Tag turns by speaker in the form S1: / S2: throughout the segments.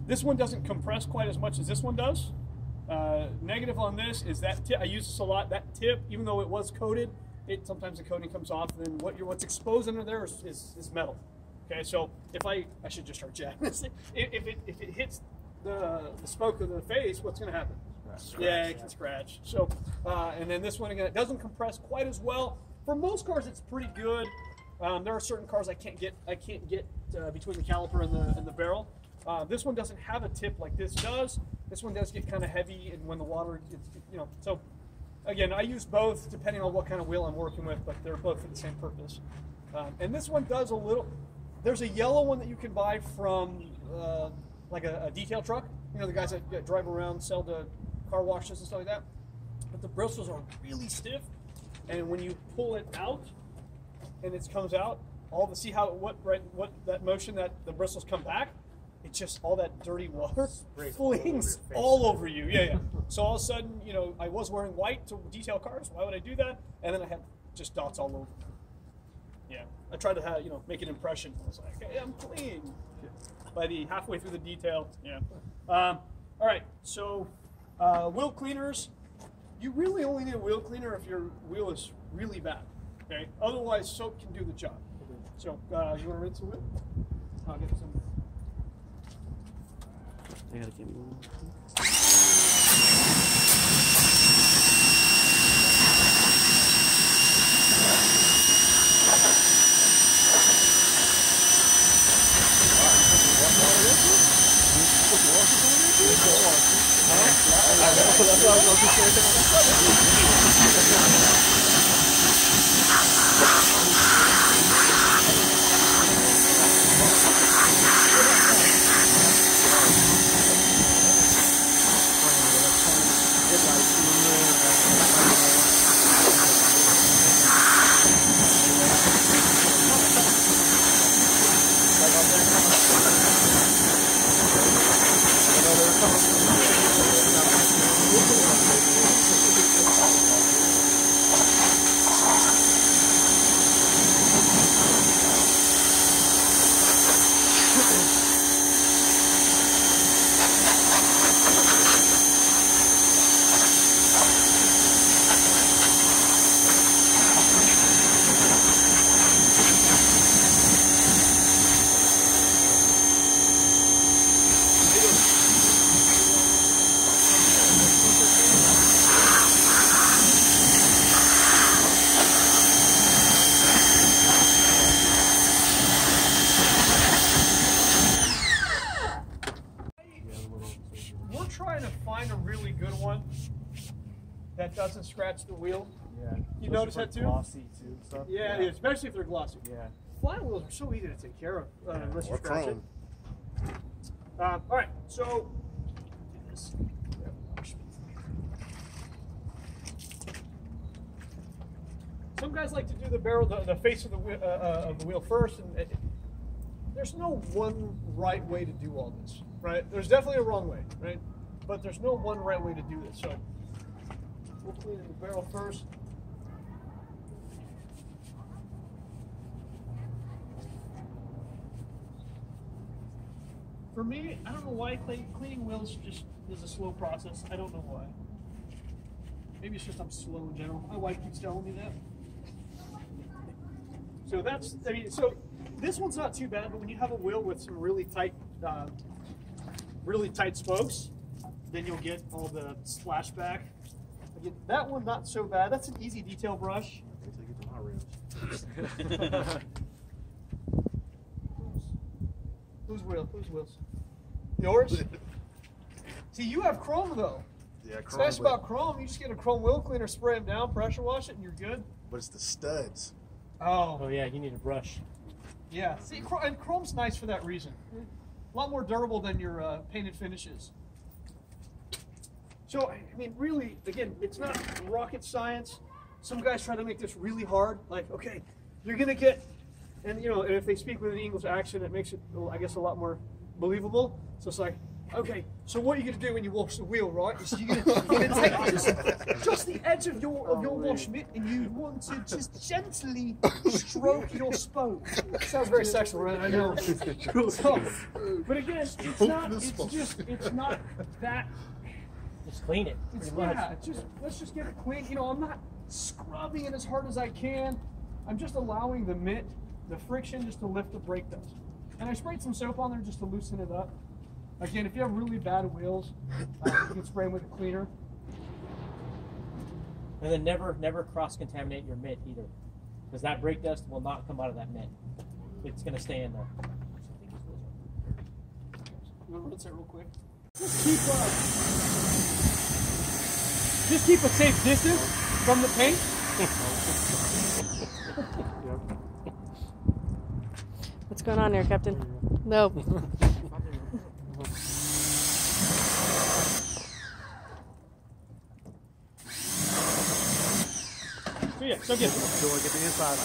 S1: This one doesn't compress quite as much as this one does. Negative on this is that tip. I use this a lot. That tip, even though it was coated, sometimes the coating comes off, and then what's exposed under there is metal. Okay, so if I should just start jacking this. If it hits the spoke of the face, what's going to happen? Scratch, yeah, it can scratch. So, and then this one again, it doesn't compress quite as well. For most cars, it's pretty good. There are certain cars I can't get between the caliper and the barrel. This one doesn't have a tip like this does. This one does get kind of heavy, and when the water gets, so again, I use both depending on what kind of wheel I'm working with, but they're both for the same purpose. And this one does a little. There's a yellow one that you can buy from like a detail truck. The guys that drive around, sell to car washes and stuff like that. But the bristles are really stiff, and when you pull it out and it comes out, see how what that motion that the bristles come back. It's just all that dirty water flings all over you. Yeah. So all of a sudden, I was wearing white to detail cars. Why would I do that? And then I had just dots all over. Yeah. I tried to make an impression. I was like, hey, I'm clean. By the halfway through the detail. Yeah. All right. So wheel cleaners. You really only need a wheel cleaner if your wheel is really bad. Okay. Otherwise, soap can do the job. So you want to rinse the wheel? I'll get some.
S2: I gotta give me one.
S1: Trying to find a really good one that doesn't scratch the wheel.
S3: Yeah.
S1: You notice that too?
S3: Glossy too. Stuff.
S1: Yeah, especially if they're glossy.
S3: Yeah.
S1: Flat wheels are so easy to take care of unless you scratch it. All right, so some guys like to do the barrel, the face of the wheel first, and there's no one right way to do all this, right? There's definitely a wrong way, right? But there's no one right way to do this. So we'll clean the barrel first. For me, I don't know why cleaning wheels just is a slow process. I don't know why. Maybe it's just I'm slow in general. My wife keeps telling me that. So so this one's not too bad, but when you have a wheel with some really tight spokes, then you'll get all the splashback. Again, that one not so bad. That's an easy detail brush. Whose wheels? Yours? See, you have chrome though.
S4: Yeah,
S1: chrome. It's nice about chrome. You just get a chrome wheel cleaner, spray them down, pressure wash it, and you're good.
S4: But it's the studs.
S3: Oh yeah, you need a brush.
S1: Yeah. See, and chrome's nice for that reason. A lot more durable than your painted finishes. So, I mean, really, again, it's not rocket science. Some guys try to make this really hard. Like, okay, you're going to get, and if they speak with an English accent, it makes it, I guess, a lot more believable. So it's like, Okay, so what you're gonna do when you wash the wheel, right? Is you're gonna take just the edge of your wash mitt, and you want to just gently stroke your spoke. Sounds very sexual, right? I know. So, but again, it's not that.
S3: Just clean it.
S1: Let's just get it clean. You know, I'm not scrubbing it as hard as I can. I'm just allowing the mitt, the friction, just to lift the brake dust. And I sprayed some soap on there just to loosen it up. Again, if you have really bad wheels, you can spray them with a cleaner.
S3: And then never cross-contaminate your mitt either, because that brake dust will not come out of that mitt. It's going to stay in there.
S1: You want to rinse it real quick? Just keep a safe distance from the paint.
S2: What's going on here, Captain? No.
S1: So yeah, so good.
S4: So we'll get the inside.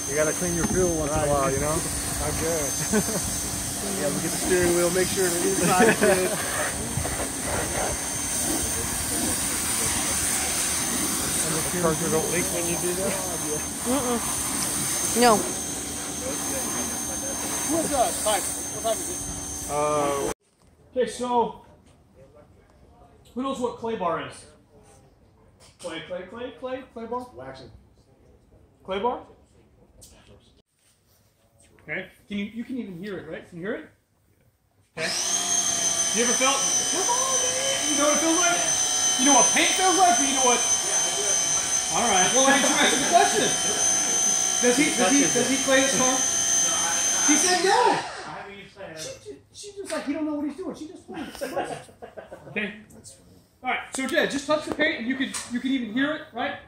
S4: You gotta clean your fuel once in a while, you know? I guess. Yeah, we get the steering wheel, make sure the inside is good. And the carburetor don't leak when you do that?
S2: No.
S1: What's time? What time is it? Okay, so who knows what claybar is? Claybar?
S4: Waxing.
S1: Claybar? Okay. You can even hear it, right? Can you hear it? Okay. You ever felt? Come on, man! You know what it feels like? You know what paint feels like? Or you know what? All right. Well, answer the question. Does he clay his car? She said no. She's just like, he don't know what he's doing. She just played. Okay. All right. So yeah, just touch the paint, and you can even hear it, right?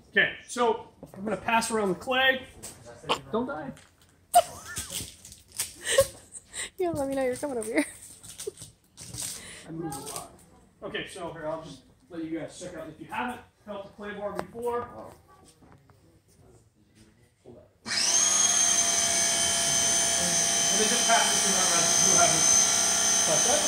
S1: Okay. So I'm gonna pass around the clay. Don't die.
S2: You gotta let me know you're coming over here.
S1: I move a lot. Okay, so here, I'll just let you guys check out. If you haven't felt the clay bar before, hold that. And then just pass it through who hasn't touched that.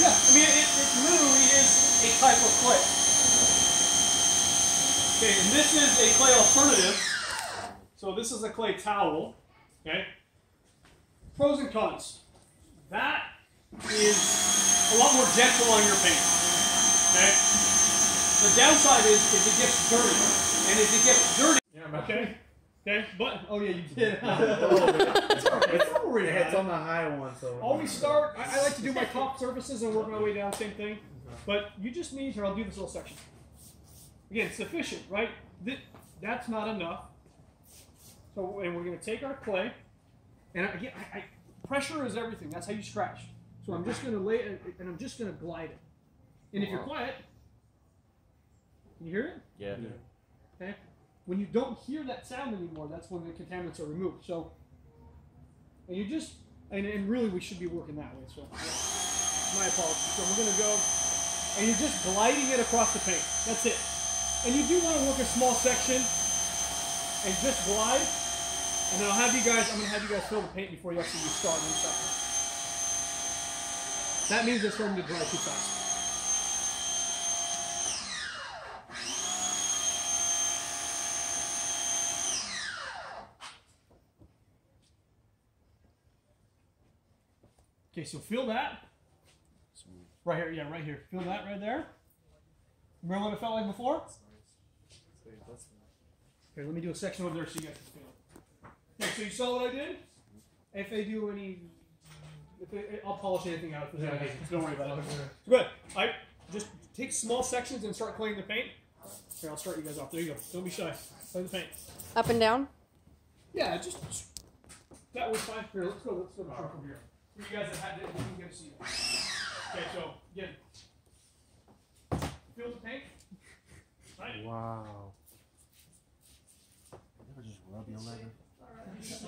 S1: Yeah, I mean, it literally is a type of clay. Okay, and this is a clay alternative. So this is a clay towel. Okay. Pros and cons. That is a lot more gentle on your paint. Okay. The downside is if it gets dirty, and if it gets dirty, okay. Okay, but oh yeah, you did.
S4: It's on the high one, so
S1: Always start. I like to do my top surfaces and work my way down. Same thing, but you just need here. I'll do this little section. Again, sufficient, right? That's not enough. So, and we're going to take our clay, and again, pressure is everything. That's how you scratch. So I'm just going to lay it, and I'm just going to glide it. And if you're quiet, can you hear it?
S3: Yeah.
S1: Okay. When you don't hear that sound anymore, that's when the contaminants are removed. So, and you just, and really we should be working that way. So, my apologies. So we're going to go, and you're just gliding it across the paint. That's it. And you do want to work a small section, and just glide. And then I'm going to have you guys fill the paint before you actually start in a second. That means it's starting to dry too fast. Okay, so feel that. Right here, yeah, right here. Feel that right there. Remember what it felt like before? Okay, let me do a section over there so you guys can feel it. Okay, so you saw what I did? If they do any, I'll polish anything out. If there's anything. Don't worry about it. Good. I just take small sections and start cleaning the paint. Here, I'll start you guys off. There you go. Don't be shy. Clean the paint.
S2: Up and down?
S1: Yeah, just that was fine. Here, let's go from here. For you guys that had it, you can get to see that. Okay, so again, feel the paint. Right.
S4: wow. Never just rub your leather.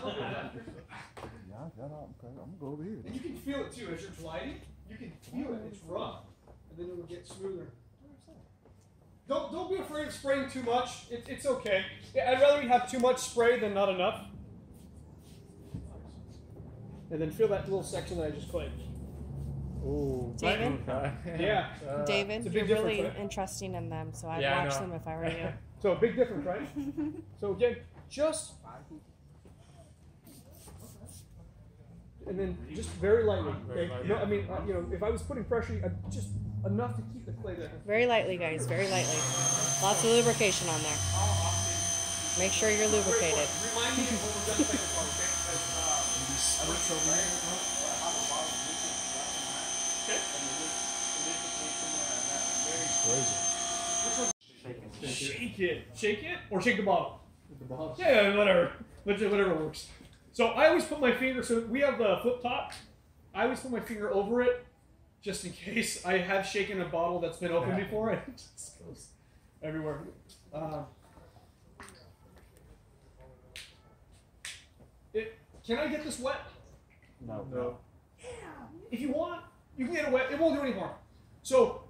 S4: I'm gonna go over here.
S1: And you can feel it too as you're gliding. You can feel it. It's rough, and then it will get smoother. Don't be afraid of spraying too much. It's okay. Yeah, I'd rather you have too much spray than not enough. And then feel that little section that I just clayed.
S4: Ooh,
S2: David?
S1: Yeah.
S2: David,
S1: big
S2: you're really
S1: difference, right?
S2: interesting in them, so I'd
S3: Yeah, I
S2: watch
S3: know.
S2: them if I were you.
S1: So a big difference, right? So again, just and then just very lightly. Okay? No, I mean, you know, if I was putting pressure, just enough to keep the clay there.
S2: Very lightly, guys, very lightly. Lots of lubrication on there. Make sure you're lubricated.
S1: Remind me when we're done playing the song, okay? Shake it. Shake it or shake the bottle.
S4: The ball.
S1: Yeah, whatever works. So I always put my finger, so we have the flip top. I always put my finger over it just in case I have shaken a bottle that's been opened before. It just goes everywhere. Can I get this wet?
S3: No.
S1: If you want, you can get it wet. It won't do any harm. So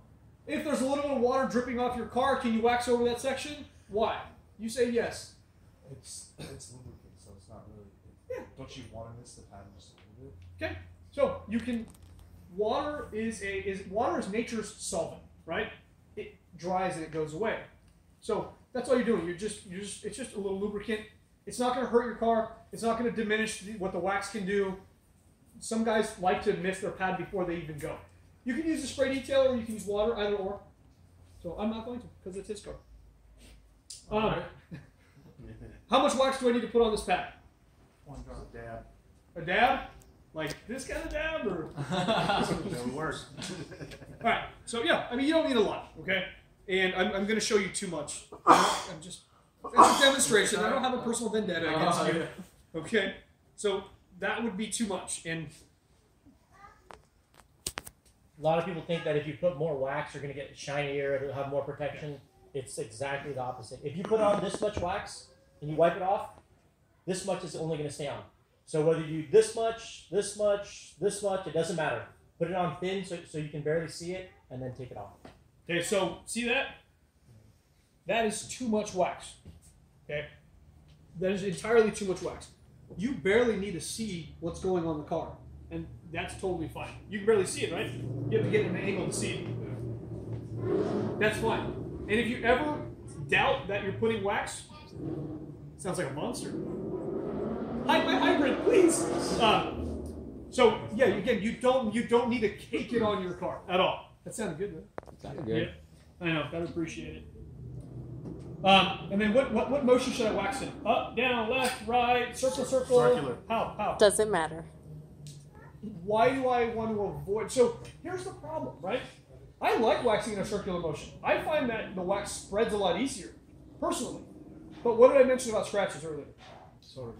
S1: if there's a little bit of water dripping off your car, can you wax over that section? Why? You say yes.
S5: It's lubricant, so it's not really.
S1: Yeah.
S5: Don't you want this to pattern just a little bit?
S1: Okay. So you can. Water is nature's solvent, right? It dries and it goes away. So that's all you're doing. It's just a little lubricant. It's not going to hurt your car. It's not going to diminish what the wax can do. Some guys like to miss their pad before they even go. You can use a spray detail or you can use water, either or. So I'm not going to because it's his car. How much wax do I need to put on this pad?
S5: One drop. Dab.
S1: A dab? Like this kind of dab or?
S5: That'll work.
S1: All right. So yeah, I mean you don't need a lot, okay? And I'm going to show you too much. It's a demonstration. I don't have a personal vendetta against you. Okay? So that would be too much. And
S3: A lot of people think that if you put more wax, you're going to get shinier, it'll have more protection. It's exactly the opposite. If you put on this much wax and you wipe it off, this much is only going to stay on. So whether you do this much, this much, this much, it doesn't matter. Put it on thin so you can barely see it, and then take it off.
S1: okay, so see that? That is too much wax. Okay? That is entirely too much wax. You barely need to see what's going on in the car. And that's totally fine. You can barely see it, right? You have to get an angle to see it. That's fine. And if you ever doubt that you're putting wax, sounds like a monster. Hide my hybrid, please. So yeah, again, you don't need to cake it on your car at all. That sounded good, right?
S4: Sounded good.
S1: Yeah, I know. I appreciate it. And then what motion should I wax in? Up, down, left, right, circle, circle.
S5: Circular.
S1: How?
S2: Doesn't matter.
S1: Why do I want to avoid? So here's the problem, right? I like waxing in a circular motion. I find that the wax spreads a lot easier, personally. But what did I mention about scratches earlier?
S5: Sort of.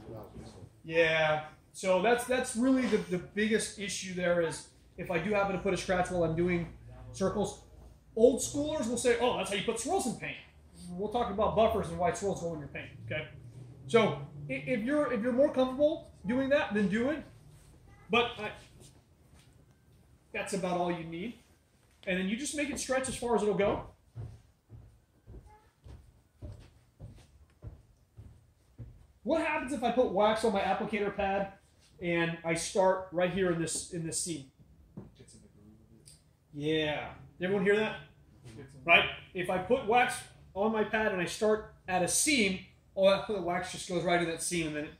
S1: Yeah. So that's really the biggest issue there is if I do happen to put a scratch while I'm doing circles. Old schoolers will say, oh, that's how you put swirls in paint. We'll talk about buffers and why swirls go in your paint, okay? So if you're more comfortable doing that, then do it. But that's about all you need. And then you just make it stretch as far as it'll go. What happens if I put wax on my applicator pad and I start right here in this seam?
S5: Gets in the groove of it.
S1: Yeah. Did everyone hear that? Right? If I put wax on my pad and I start at a seam, all that wax just goes right in that seam and then it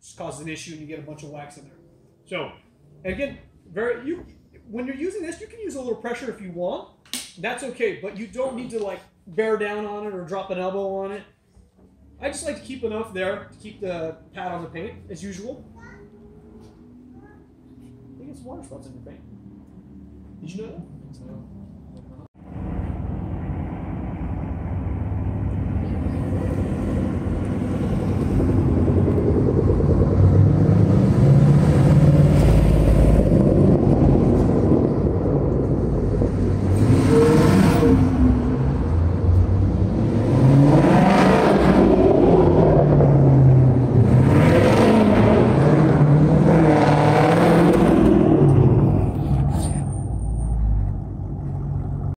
S1: just causes an issue and you get a bunch of wax in there. So, again, when you're using this, you can use a little pressure if you want. That's okay, but you don't need to like bear down on it or drop an elbow on it. I just like to keep enough there to keep the pad on the paint, as usual. I think it's water spots in your paint. Did you know that?